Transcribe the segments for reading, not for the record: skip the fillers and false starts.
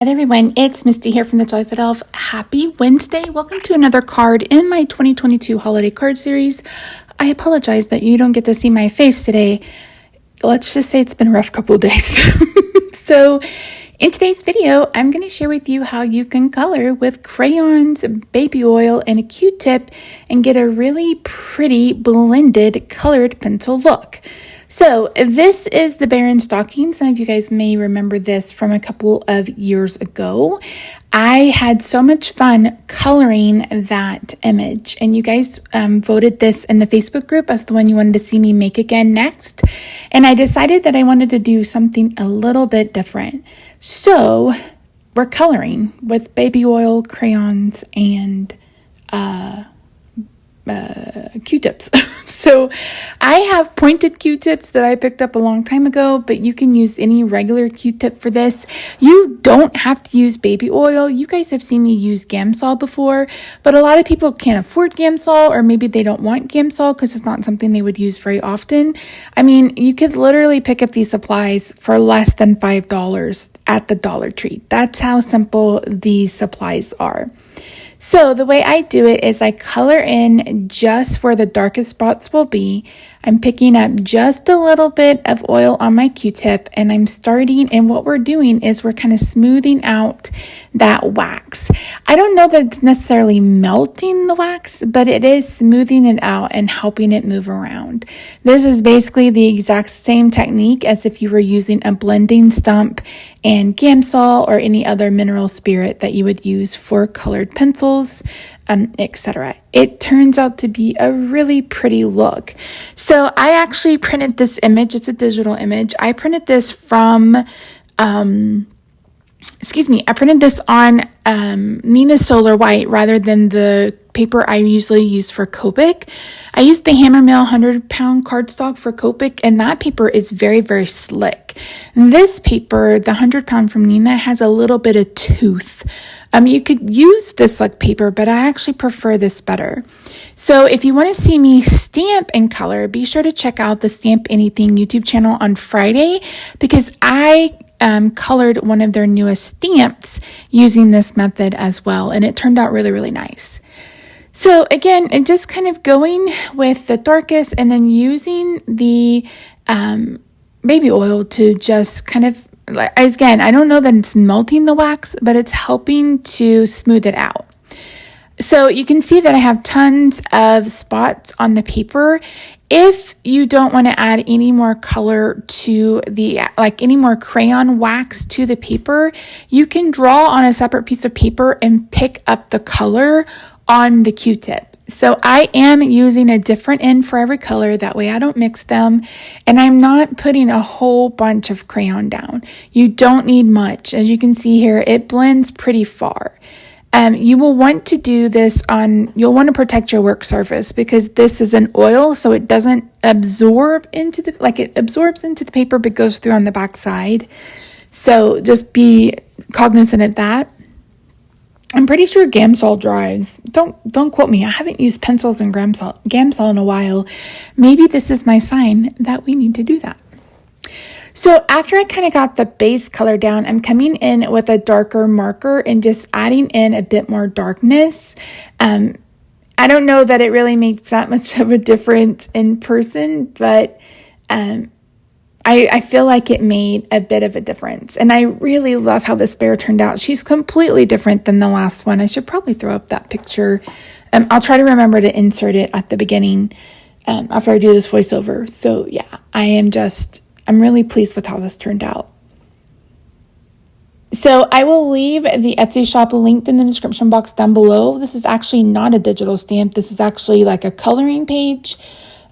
Hi everyone, it's Misty here from TheJollyFatElf. Happy Wednesday. Welcome to another card in my 2022 holiday card series. I apologize that you don't get to see my face today. Let's just say it's been a rough couple of days. So in today's video, I'm going to share with you how you can color with crayons, baby oil, and a Q-tip and get a really pretty blended colored pencil look. So this is the Baron stocking. Some of you guys may remember this from a couple of years ago. I had so much fun coloring that image, and you guys voted this in the Facebook group as the one you wanted to see me make again next. And I decided that I wanted to do something a little bit different. So we're coloring with baby oil, crayons, and Q-tips. So I have pointed Q-tips that I picked up a long time ago, but you can use any regular Q-tip for this. You don't have to use baby oil. You guys have seen me use Gamsol before, but a lot of people can't afford Gamsol, or maybe they don't want Gamsol because it's not something they would use very often. I mean, you could literally pick up these supplies for less than $5 at the Dollar Tree. That's how simple these supplies are. So the way I do it is I color in just where the darkest spots will be. I'm picking up just a little bit of oil on my Q-tip, and I'm starting, and what we're doing is we're kind of smoothing out that wax. I don't know that it's necessarily melting the wax, but it is smoothing it out and helping it move around. This is basically the exact same technique as if you were using a blending stump and Gamsol or any other mineral spirit that you would use for colored pencils, etc. It turns out to be a really pretty look. So I actually printed this image. It's a digital image. I printed this from, I printed this on Nina Solar White rather than the paper I usually use for Copic. I used the Hammermill 100-pound cardstock for Copic, and that paper is very, very slick. This paper, the 100-pound from Nina, has a little bit of tooth. You could use this slick paper, but I actually prefer this better. So if you want to see me stamp and color, be sure to check out the Stamp Anything YouTube channel on Friday, because I colored one of their newest stamps using this method as well, and it turned out really, really nice. So again, and just kind of going with the darkest and then using the baby oil to just kind of, again, I don't know that it's melting the wax, but it's helping to smooth it out. So you can see that I have tons of spots on the paper. If you don't want to add any more color to the, any more crayon wax to the paper, you can draw on a separate piece of paper and pick up the color on the Q-tip. So I am using a different end for every color. That way I don't mix them, and I'm not putting a whole bunch of crayon down. You don't need much. As you can see here, it blends pretty far. You will want to do this you'll want to protect your work surface, because this is an oil, so it doesn't absorb into it absorbs into the paper but goes through on the back side. So just be cognizant of that. I'm pretty sure Gamsol dries. Don't quote me. I haven't used pencils and Gamsol in a while. Maybe this is my sign that we need to do that. So after I kind of got the base color down, I'm coming in with a darker marker and just adding in a bit more darkness. I don't know that it really makes that much of a difference in person, but I feel like it made a bit of a difference. And I really love how this bear turned out. She's completely different than the last one. I should probably throw up that picture. I'll try to remember to insert it at the beginning after I do this voiceover. So yeah, I'm really pleased with how this turned out. So I will leave the Etsy shop linked in the description box down below. This is actually not a digital stamp. This is actually like a coloring page.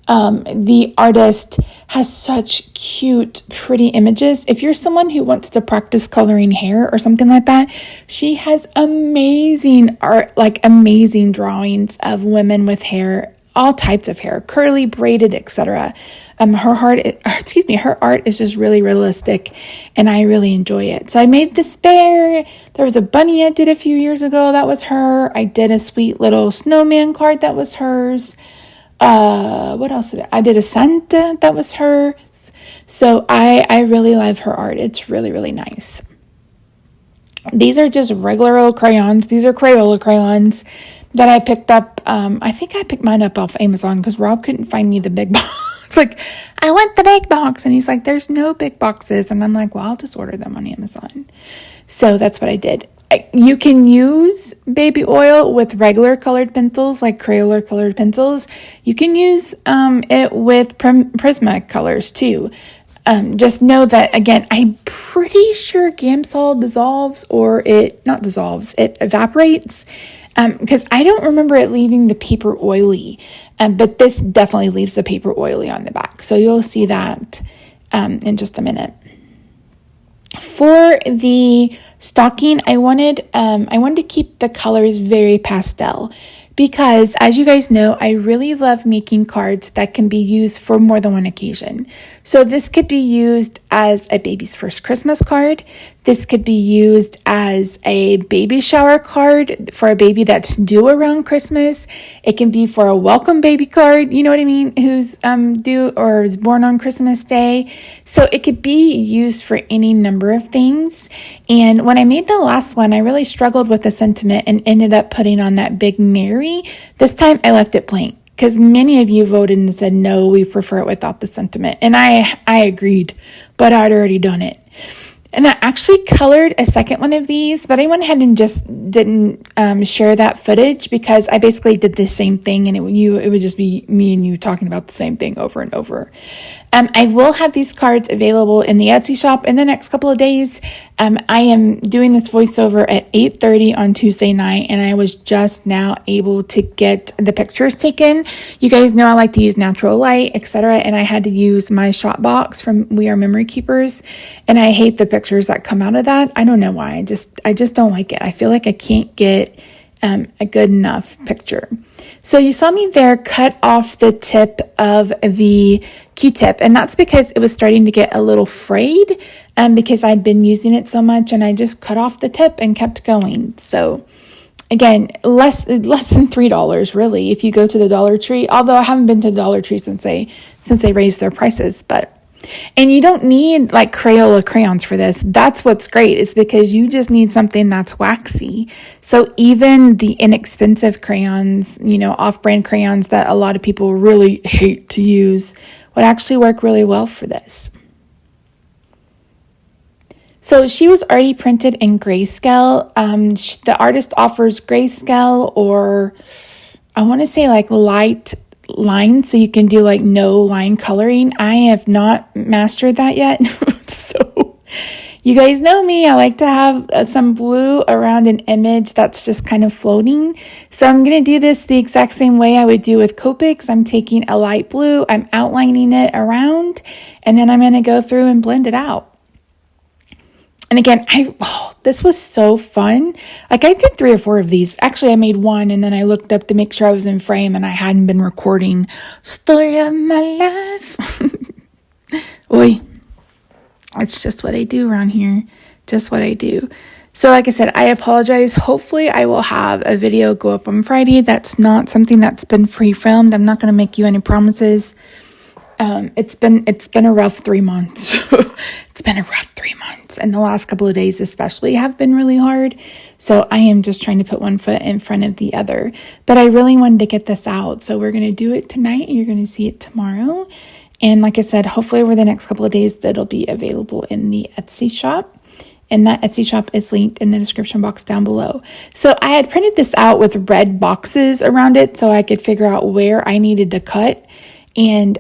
The artist has such cute, pretty images. If you're someone who wants to practice coloring hair or something like that, she has amazing art, amazing drawings of women with hair, all types of hair, curly, braided, etc. Her art is just really realistic, and I really enjoy it. So I made this bear. There was a bunny I did a few years ago. That was her. I did a sweet little snowman card. That was hers. What else did I did a Santa. That was hers. So I really love her art. It's really, really nice. These are just regular old crayons. These are Crayola crayons that I picked up. I think I picked mine up off Amazon because Rob couldn't find me the big box. It's like, I want the big box. And he's like, there's no big boxes. And I'm like, well, I'll just order them on Amazon. So that's what I did. You can use baby oil with regular colored pencils, like Crayola colored pencils. You can use it with Prisma colors too. Just know that, again, I'm pretty sure Gamsol dissolves, or it evaporates, because I don't remember it leaving the paper oily, but this definitely leaves the paper oily on the back. So you'll see that in just a minute. For the stocking, I wanted to keep the colors very pastel, because as you guys know, I really love making cards that can be used for more than one occasion. So this could be used as a baby's first Christmas card. This could be used as a baby shower card for a baby that's due around Christmas. It can be for a welcome baby card, you know what I mean, who's due or is born on Christmas Day. So it could be used for any number of things. And when I made the last one, I really struggled with the sentiment and ended up putting on that big Mary. This time I left it blank, because many of you voted and said, no, we prefer it without the sentiment. And I agreed, but I'd already done it. And I actually colored a second one of these, but I went ahead and just didn't share that footage, because I basically did the same thing, and it would just be me and you talking about the same thing over and over. I will have these cards available in the Etsy shop in the next couple of days. I am doing this voiceover at 8:30 on Tuesday night, and I was just now able to get the pictures taken. You guys know I like to use natural light, etc., and I had to use my shot box from We Are Memory Keepers, and I hate the pictures that come out of that. I don't know why. I just don't like it. I feel like I can't get a good enough picture. So you saw me there cut off the tip of the Q-tip, and that's because it was starting to get a little frayed, because I'd been using it so much, and I just cut off the tip and kept going. So again, less than $3 really if you go to the Dollar Tree, although I haven't been to the Dollar Tree since they raised their prices. And you don't need like Crayola crayons for this. That's what's great. It's because you just need something that's waxy. So even the inexpensive crayons, off-brand crayons that a lot of people really hate to use, would actually work really well for this. So she was already printed in grayscale. The artist offers grayscale, or I want to say like light line, so you can do like no line coloring. I have not mastered that yet. So you guys know me, I like to have some blue around an image that's just kind of floating. So I'm going to do this the exact same way I would do with Copics. I'm taking a light blue, I'm outlining it around, and then I'm going to go through and blend it out. And again, this was so fun. Like, I did 3 or 4 of these. Actually, I made one, and then I looked up to make sure I was in frame, and I hadn't been recording. Story of my life. Oi. It's just what I do around here. Just what I do. So like I said, I apologize. Hopefully I will have a video go up on Friday. That's not something that's been pre-filmed. I'm not going to make you any promises. It's been a rough 3 months. It's been a rough 3 months. And the last couple of days especially have been really hard. So I am just trying to put one foot in front of the other. But I really wanted to get this out. So we're going to do it tonight. And you're going to see it tomorrow. And like I said, hopefully over the next couple of days, that'll be available in the Etsy shop. And that Etsy shop is linked in the description box down below. So I had printed this out with red boxes around it so I could figure out where I needed to cut. And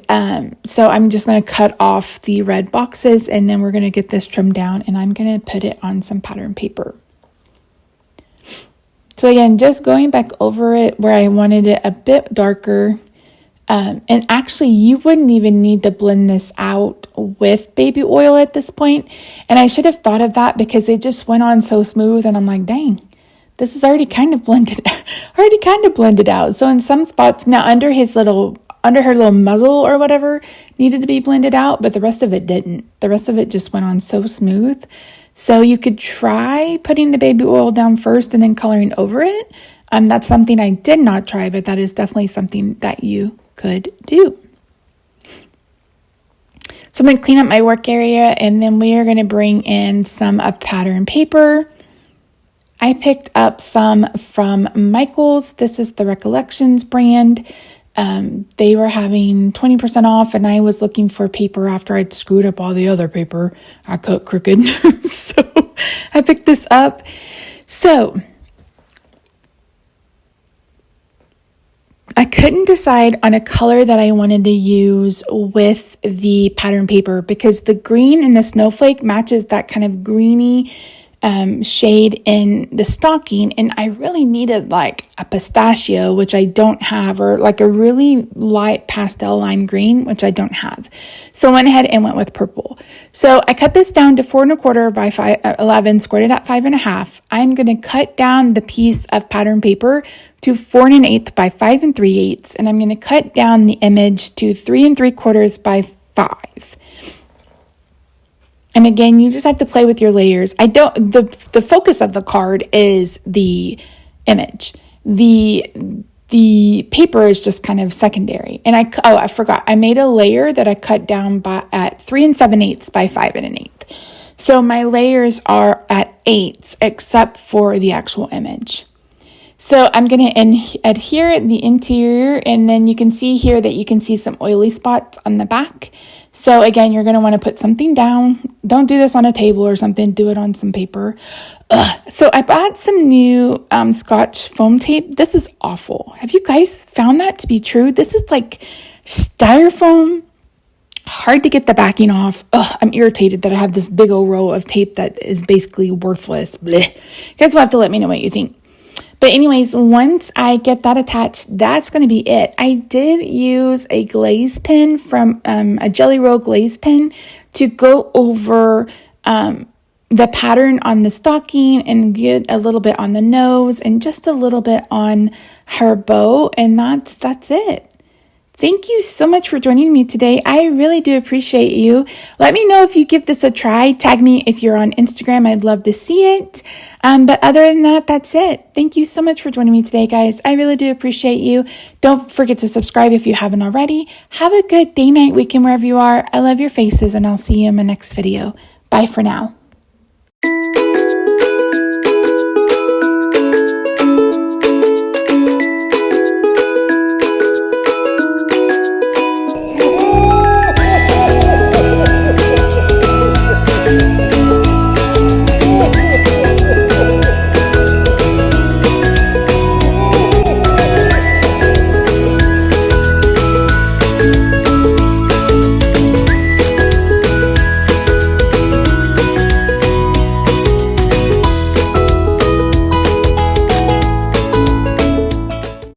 so I'm just going to cut off the red boxes, and then we're going to get this trimmed down, and I'm going to put it on some pattern paper. So again, just going back over it where I wanted it a bit darker. And actually, you wouldn't even need to blend this out with baby oil at this point. And I should have thought of that because it just went on so smooth, and I'm like, dang, this is already kind of blended out. So in some spots, now under her little muzzle or whatever needed to be blended out, but the rest of it didn't. The rest of it just went on so smooth. So you could try putting the baby oil down first and then coloring over it. That's something I did not try, but that is definitely something that you could do. So I'm going to clean up my work area, and then we are going to bring in some pattern paper. I picked up some from Michael's. This is the Recollections brand. They were having 20% off, and I was looking for paper after I'd screwed up all the other paper. I cut crooked. So I picked this up. So I couldn't decide on a color that I wanted to use with the pattern paper because the green in the snowflake matches that kind of greeny shade in the stocking, and I really needed like a pistachio, which I don't have, or like a really light pastel lime green, which I don't have. So I went ahead and went with purple. So I cut this down to 4 1/4 by 11, scored it at 5 1/2. I'm going to cut down the piece of pattern paper to 4 1/8 by 5 3/8, and I'm going to cut down the image to 3 3/4 by 5. And again, you just have to play with your layers. The focus of the card is the image. The paper is just kind of secondary. And I forgot. I made a layer that I cut down at 3 7/8 by 5 1/8. So my layers are at 8s except for the actual image. So I'm going to adhere the interior, and then you can see here that you can see some oily spots on the back. So again, you're going to want to put something down. Don't do this on a table or something. Do it on some paper. So I bought some new Scotch foam tape. This is awful. Have you guys found that to be true? This is like styrofoam. Hard to get the backing off. I'm irritated that I have this big old roll of tape that is basically worthless. Blech. You guys will have to let me know what you think. But anyways, once I get that attached, that's going to be it. I did use a glaze pen from a Jelly Roll glaze pen to go over the pattern on the stocking and get a little bit on the nose and just a little bit on her bow. And that's it. Thank you so much for joining me today. I really do appreciate you. Let me know if you give this a try. Tag me if you're on Instagram. I'd love to see it. But other than that, that's it. Thank you so much for joining me today, guys. I really do appreciate you. Don't forget to subscribe if you haven't already. Have a good day, night, weekend, wherever you are. I love your faces, and I'll see you in my next video. Bye for now.